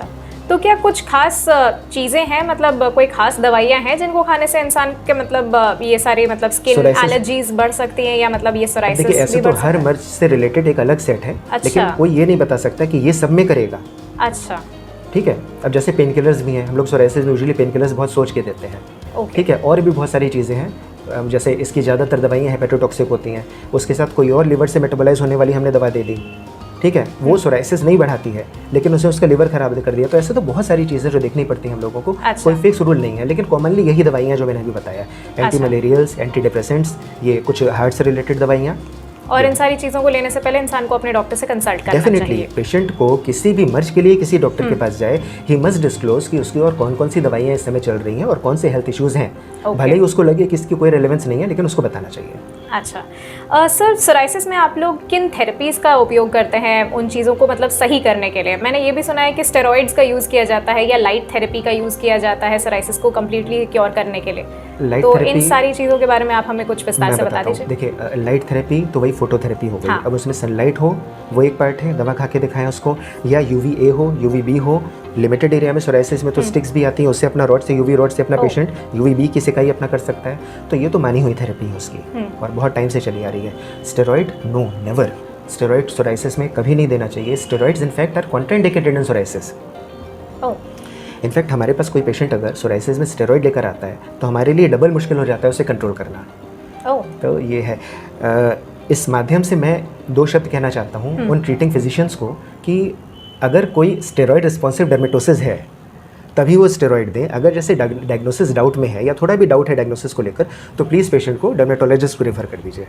तो क्या कुछ खास चीज़ें हैं, मतलब कोई खास दवाइयाँ हैं जिनको खाने से इंसान के मतलब ये सारी मतलब स्किन एलर्जीज बढ़ सकती हैं, या मतलब ये सोराइसिस? देखिए, ऐसे तो हर मर्ज से रिलेटेड एक अलग सेट है। लेकिन कोई ये नहीं बता सकता कि ये सब में करेगा। अच्छा, ठीक है। अब जैसे पेन किलर्स भी हैं, हम लोग सोराइसिस में यूजुअली पेन किलर्स बहुत सोच के देते हैं। ठीक है। और भी बहुत सारी चीज़ें हैं, जैसे इसकी ज़्यादातर दवाइयाँ हेपेटोटॉक्सिक होती हैं, उसके साथ कोई और लिवर से मेटाबोलाइज होने वाली हमने दवा दे दी, ठीक है, वो सोराइसिस नहीं बढ़ाती है लेकिन उसे उसका लिवर खराब कर दिया। तो ऐसे तो बहुत सारी चीज़ें जो देखनी पड़ती हैं हम लोगों को। कोई फिक्स रूल नहीं है, लेकिन कॉमनली यही दवाइयाँ जो मैंने अभी बताया, एंटी मलेरियल्स, एंटी डिप्रेसेंट्स, ये कुछ हार्ट से रिलेटेड दवाइयाँ। और इन सारी चीज़ों को लेने से पहले इंसान को अपने डॉक्टर से कंसल्ट करना चाहिए। डेफिनेटली पेशेंट को किसी भी मर्ज के लिए किसी डॉक्टर के पास जाए, ही मस्ट डिस्क्लोज कि उसकी और कौन कौन सी दवाइयाँ इस समय चल रही हैं और कौन से हेल्थ इश्यूज़ हैं। भले ही उसको लगे कि इसकी कोई रेलेवेंस नहीं है, लेकिन उसको बताना चाहिए। अच्छा सर, सोराइसिस में आप लोग किन थेरेपीज़ का उपयोग करते हैं उन चीज़ों को मतलब सही करने के लिए? मैंने ये भी सुना है कि स्टेरॉइड्स का यूज़ किया जाता है या लाइट थेरेपी का यूज़ किया जाता है सोराइसिस को कम्प्लीटली क्योर करने के लिए। तो इन सारी चीज़ों के बारे में आप हमें कुछ विस्तार से बता दीजिए। देखिए, लाइट थेरेपी तो वही फोटोथेरेपी हो गई। हाँ। अब उसमें सनलाइट हो वो एक पार्ट है, दवा खा के दिखाएं उसको, या UVA हो, UVB हो। लिमिटेड एरिया में सोराइसिस में तो स्टिक्स भी आती हैं, उससे अपना रॉड से, UV रॉड से अपना पेशेंट UVB की सिकाई अपना कर सकता है। तो ये तो मानी हुई थेरेपी है उसकी और बहुत टाइम से चली आ रही है। Steroid no, never. Steroid psoriasis में कभी नहीं देना चाहिए। Steroids in fact are contraindicated in psoriasis. In fact हमारे पास कोई पेशेंट अगर सोराइसिस में स्टेरॉइड लेकर आता है तो हमारे लिए डबल मुश्किल हो जाता है उसे कंट्रोल करना। तो ये है। इस माध्यम से मैं 2 शब्द कहना चाहता हूँ उन ट्रीटिंग फिजिशियंस को कि अगर कोई स्टेरॉइड रिस्पॉन्सिव डर्मेटोसिस है तभी वो स्टेरॉइड दें। अगर जैसे डायग्नोसिस डाउट में है या थोड़ा भी डाउट है डायग्नोसिस को लेकर तो प्लीज़ पेशेंट को डर्मेटोलॉजिस्ट को रेफर कर दीजिए।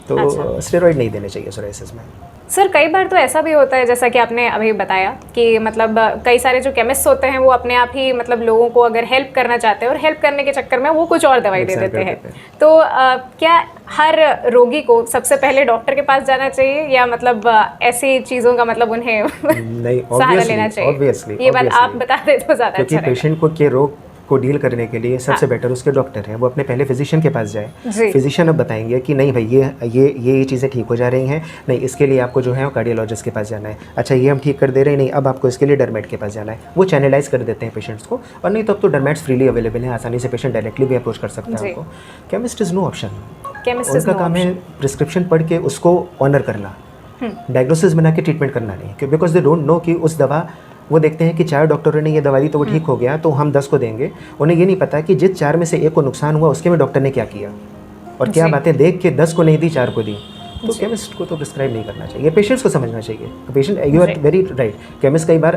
तो स्टेरॉइड नहीं देने चाहिए सोराइसिस में। सर कई बार तो ऐसा भी होता है जैसा कि आपने अभी बताया कि मतलब कई सारे जो केमिस्ट होते हैं वो अपने आप ही मतलब लोगों को अगर हेल्प करना चाहते हैं और हेल्प करने के चक्कर में वो कुछ और दवाई दे देते हैं। तो क्या हर रोगी को सबसे पहले डॉक्टर के पास जाना चाहिए या मतलब ऐसी चीज़ों का मतलब उन्हें नहीं सहारा लेना चाहिए? ये बात आप बता दें तो ज़्यादा अच्छा रहेगा। पेशेंट को के रोग को डील करने के लिए सबसे बेटर उसके डॉक्टर हैं, वो अपने पहले फिजिशियन के पास जाए। फिजिशियन अब बताएंगे कि नहीं भाई ये चीज़ें ठीक हो जा रही हैं, नहीं इसके लिए आपको जो है कार्डियोलॉजिस्ट के पास जाना है। अच्छा ये हम ठीक कर दे रहे हैं, नहीं अब आपको इसके लिए डर्मेट के पास जाना है। वो चैनलाइज कर देते हैं पेशेंट्स को। और नहीं तो अब तो डर्मेट्स फ्रीली अवेलेबल हैं, आसानी से पेशेंट डायरेक्टली भी अप्रोच कर सकता है उनको। Chemist is no option. उनका काम है प्रिस्क्रिप्शन पढ़ के उसको ऑनर करना, डायग्नोसिस बना के ट्रीटमेंट करना नहीं। बिकॉज दे डोंट नो कि उस दवा, वो देखते हैं कि 4 डॉक्टरों ने ये दवा दी तो वो ठीक हो गया तो हम 10 को देंगे। उन्हें ये नहीं पता कि जिस 4 में से 1 को नुकसान हुआ उसके में डॉक्टर ने क्या किया और क्या बातें देख के 10 को नहीं दी 4 को दी। तो केमिस्ट को तो प्रिस्क्राइब नहीं करना चाहिए, पेशेंट्स को समझना चाहिए। Patient, you are very right, chemist कई बार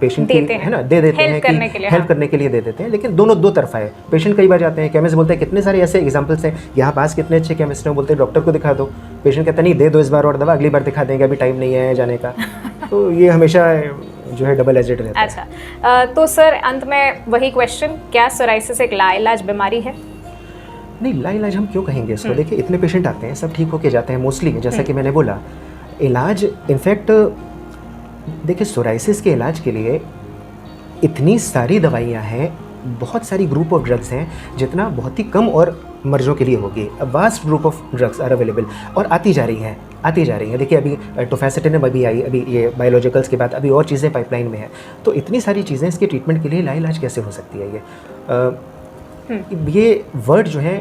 पेशेंट की है ना दे देते हैं कि हेल्प करने के लिए दे देते हैं, लेकिन दोनों दो तरफा है। पेशेंट कई बार जाते हैं, केमिस्ट बोलते हैं, कितने सारे ऐसे एग्जांपल्स हैं यहाँ पास, कितने अच्छे केमिस्ट हैं, बोलते हैं डॉक्टर को दिखा दो। पेशेंट कहता नहीं दे दो इस बार और दवा, अगली बार दिखा देंगे, अभी टाइम नहीं है जाने का। तो ये हमेशा जो है डबल एजेड रहता है। अच्छा, तो सर अंत में वही क्वेश्चन, क्या सोराइसिस एक लाइलाज बीमारी है? नहीं, लाइलाज हम क्यों कहेंगे इसको? देखिए इतने पेशेंट आते हैं, सब ठीक होके जाते हैं मोस्टली, जैसा कि मैंने बोला। इलाज इनफैक्ट देखिए सोराइसिस के इलाज के लिए इतनी सारी दवाइयाँ हैं, बहुत सारी ग्रुप ऑफ ड्रग्स हैं, जितना बहुत ही कम और मर्जों के लिए होगी। Vast group of drugs are available और आती जा रही हैं। देखिए अभी टोफेसिटिनिब अभी आई, अभी ये बायोलॉजिकल्स के बाद अभी और चीज़ें पाइपलाइन में हैं। तो इतनी सारी चीज़ें इसके ट्रीटमेंट के लिए लाइलाज कैसे हो सकती है? ये वर्ड जो है,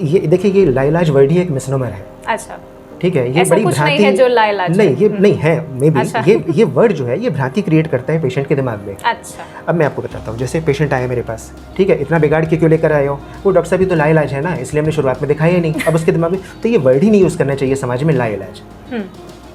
ये देखिए ये लाइलाज वर्ड ही एक मिसनोमर है। अच्छा, ठीक है, ये बड़ी भ्रांति है जो लाइलाज नहीं, ये नहीं है मे बी। अच्छा। ये वर्ड जो है ये भ्रांति क्रिएट करता है पेशेंट के दिमाग में। अच्छा, अब मैं आपको बताता हूँ, जैसे पेशेंट आया मेरे पास, ठीक है, इतना बिगाड़ के क्यों लेकर आए हो? वो डॉक्टर साहब भी तो लाइलाज है ना, इसलिए हमने शुरुआत में दिखाया ही नहीं। अब उसके दिमाग में तो ये वर्ड ही नहीं यूज़ करना चाहिए समाज में, लाइलाज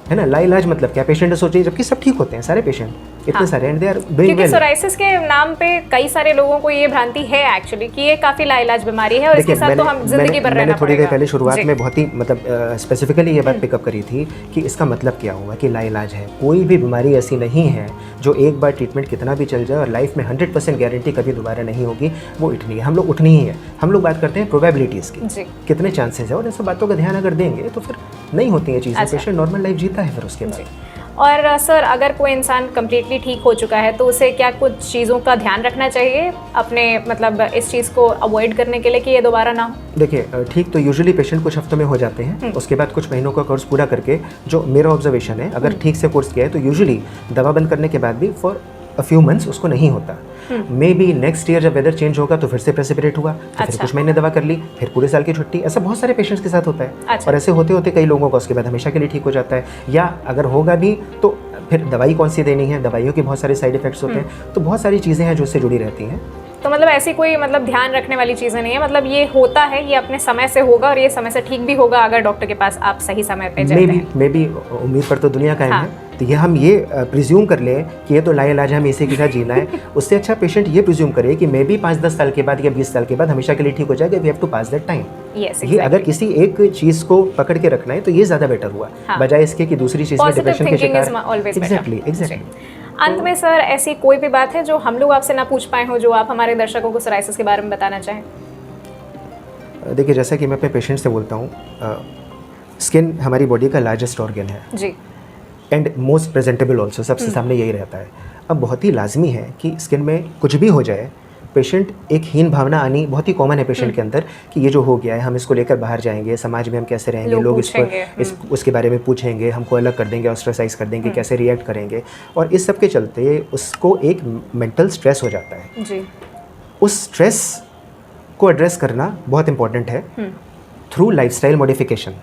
है ना। लाइलाज मतलब क्या? पेशेंट सोचिए, जबकि सब ठीक होते हैं सारे पेशेंट, इतने सारे, and they are doing well. क्योंकि सोराइसिस के नाम पे कई सारे लोगों को ये भ्रांति है एक्चुअली कि ये काफी लाइलाज बीमारी है और इसके साथ तो हम जिंदगी भर रहना पड़ेगा। थोड़ी देर पहले शुरुआत में बहुत ही मतलब स्पेसिफिकली ये बात पिकअप करी थी कि इसका मतलब क्या हुआ कि लाइलाज है। कोई भी बीमारी ऐसी नहीं है जो एक बार ट्रीटमेंट कितना भी चल जाए और लाइफ में 100% गारंटी कभी दोबारा नहीं होगी, वो उठनी है। हम लोग उठनी ही है। हम लोग बात करते हैं प्रोबेबिलिटीज़ की, कितने चांसेस है, और इन सब बातों का ध्यान अगर देंगे तो फिर नहीं होती हैं चीज़ें। पेशेंट नॉर्मल लाइफ जीता है फिर उसके बाद। और सर अगर कोई इंसान कम्प्लीटली ठीक हो चुका है तो उसे क्या कुछ चीज़ों का ध्यान रखना चाहिए अपने मतलब इस चीज़ को अवॉइड करने के लिए कि ये दोबारा ना हो? देखिए ठीक तो यूजुअली पेशेंट कुछ हफ्तों में हो जाते हैं, उसके बाद कुछ महीनों का कोर्स पूरा करके, जो मेरा ऑब्जर्वेशन है, अगर ठीक से कोर्स किया है तो यूजुअली दवा बंद करने के बाद भी फॉर अ फ्यू मंथ्स उसको नहीं होता। मे बी नेक्स्ट ईयर जब वेदर चेंज होगा तो फिर से प्रेसिपिटेट हुआ, तो फिर कुछ महीने दवा कर ली, फिर पूरे साल की छुट्टी। ऐसा बहुत सारे पेशेंट्स के साथ होता है। और ऐसे होते होते कई लोगों का उसके बाद हमेशा के लिए ठीक हो जाता है। या अगर होगा भी तो फिर दवाई कौन सी देनी है, दवाइयों के बहुत सारे साइड इफेक्ट्स होते हैं। तो बहुत सारी चीज़ें हैं जो इससे जुड़ी रहती हैं। तो मतलब ऐसी कोई मतलब ध्यान रखने वाली चीज़ें नहीं है, मतलब ये होता है, ये अपने समय से होगा और ये समय से ठीक भी होगा अगर डॉक्टर के पास आप सही समय पे जाते हैं। मे बी उम्मीद पर तो दुनिया कायम है। तो ये हम ये प्रिज्यूम कर लें कि ये तो लाइलाज है, हमें इसी के साथ जीना है। उससे अच्छा पेशेंट ये प्रिज्यूम करे कि मे बी 5-10 साल के बाद या 20 साल के बाद हमेशा के लिए ठीक हो जाएगा। We have to pass that time. ये अगर किसी एक चीज़ को पकड़ के रखना है तो ये ज़्यादा बेटर हुआ, बजाय इसके कि दूसरी चीज़ में डिप्रेशन के शिकार। एग्जैक्टली। अंत में सर ऐसी कोई भी बात है जो हम लोग आपसे ना पूछ पाए हो जो आप हमारे दर्शकों को सोराइसिस के बारे में बताना चाहें? देखिए जैसा कि मैं अपने पेशेंट से बोलता हूँ, स्किन हमारी बॉडी का लार्जेस्ट ऑर्गन है जी, एंड मोस्ट प्रेजेंटेबल ऑल्सो, सबसे सामने यही रहता है। अब बहुत ही लाजमी है कि स्किन में कुछ भी हो जाए पेशेंट एक हीन भावना आनी बहुत ही कॉमन है पेशेंट के अंदर कि ये जो हो गया है हम इसको लेकर बाहर जाएंगे, समाज में हम कैसे रहेंगे, लोग इस पर उसके बारे में पूछेंगे, हमको अलग कर देंगे, ऑस्ट्रेसाइज कर देंगे, कैसे रिएक्ट करेंगे। और इस सब के चलते उसको एक मेंटल स्ट्रेस हो जाता है जी। उस स्ट्रेस को एड्रेस करना बहुत इंपॉर्टेंट है थ्रू लाइफस्टाइल मॉडिफिकेशन।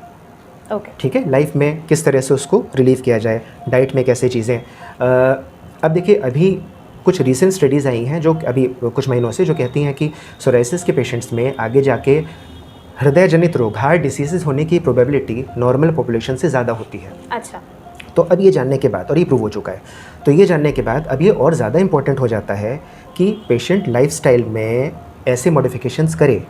ठीक है, लाइफ में किस तरह से उसको रिलीव किया जाए, डाइट में कैसे चीज़ें। अब देखिए, अभी कुछ रीसेंट स्टडीज़ आई हैं जो अभी कुछ महीनों से, जो कहती हैं कि सोराइसिस के पेशेंट्स में आगे जाके हृदय जनित रोग, हार्ट डिसीजेज होने की प्रोबेबिलिटी नॉर्मल पॉपुलेशन से ज़्यादा होती है। अच्छा। तो अब ये जानने के बाद, और ये प्रूव हो चुका है, तो ये जानने के बाद अब ये और ज़्यादा इंपॉर्टेंट हो जाता है कि पेशेंट लाइफस्टाइल में ऐसे मॉडिफिकेशंस करे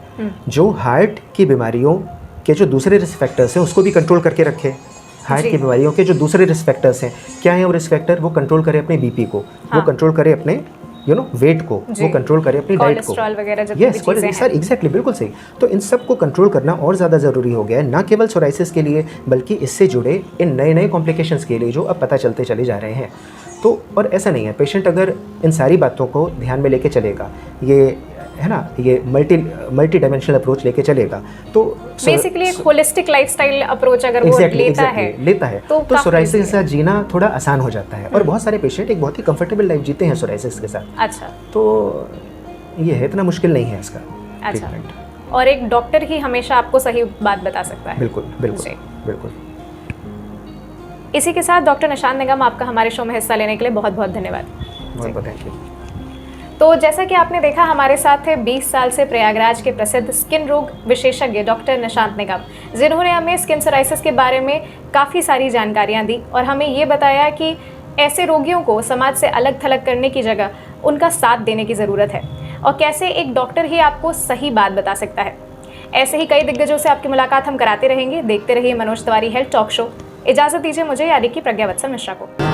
जो हार्ट की बीमारियों के जो दूसरे रिस्क फैक्टर्स हैं उसको भी कंट्रोल करके रखे। हार्ट की बीमारियों के जो दूसरे रिस्क फैक्टर्स हैं, क्या है वो रिस्क फैक्टर? वो कंट्रोल करे अपने बीपी को, वो कंट्रोल करे अपने वेट को, वो कंट्रोल करे अपनी डाइट को, यस सर, एग्जैक्टली, बिल्कुल सही। तो इन सब को कंट्रोल करना और ज़्यादा ज़रूरी हो गया है, ना केवल सोराइसिस के लिए बल्कि इससे जुड़े इन नए नए कॉम्प्लिकेशंस के लिए जो अब पता चलते चले जा रहे हैं। तो और ऐसा नहीं है, पेशेंट अगर इन सारी बातों को ध्यान में लेके चलेगा, ये है ना, ये मल्टी डायमेंशनल अप्रोच लेके चलेगा, तो बेसिकली एक होलिस्टिक लाइफस्टाइल अप्रोच अगर वो लेता है तो सोराइसिस के साथ जीना थोड़ा आसान हो जाता है। और बहुत सारे पेशेंट एक बहुत ही कंफर्टेबल लाइफ जीते हैं सोराइसिस के साथ। अच्छा। तो ये है, इतना मुश्किल नहीं है इसका ट्रीटमेंट। और एक डॉक्टर ही हमेशा आपको सही बात बता सकता है। बिल्कुल बिल्कुल बिल्कुल। इसी के साथ डॉक्टर निशांत निगम, आपका हमारे शो में हिस्सा लेने के लिए बहुत बहुत धन्यवाद। बहुत बहुत थैंक यू। तो जैसा कि आपने देखा, हमारे साथ थे 20 साल से प्रयागराज के प्रसिद्ध स्किन रोग विशेषज्ञ डॉक्टर निशांत निगम, जिन्होंने हमें स्किन सोराइसिस के बारे में काफ़ी सारी जानकारियां दी और हमें ये बताया कि ऐसे रोगियों को समाज से अलग थलग करने की जगह उनका साथ देने की ज़रूरत है और कैसे एक डॉक्टर ही आपको सही बात बता सकता है। ऐसे ही कई दिग्गजों से आपकी मुलाकात हम कराते रहेंगे। देखते रहिए Manoj Tiwari health talk show. इजाज़त दीजिए मुझे, यानी कि प्रज्ञा वत्सल मिश्रा को।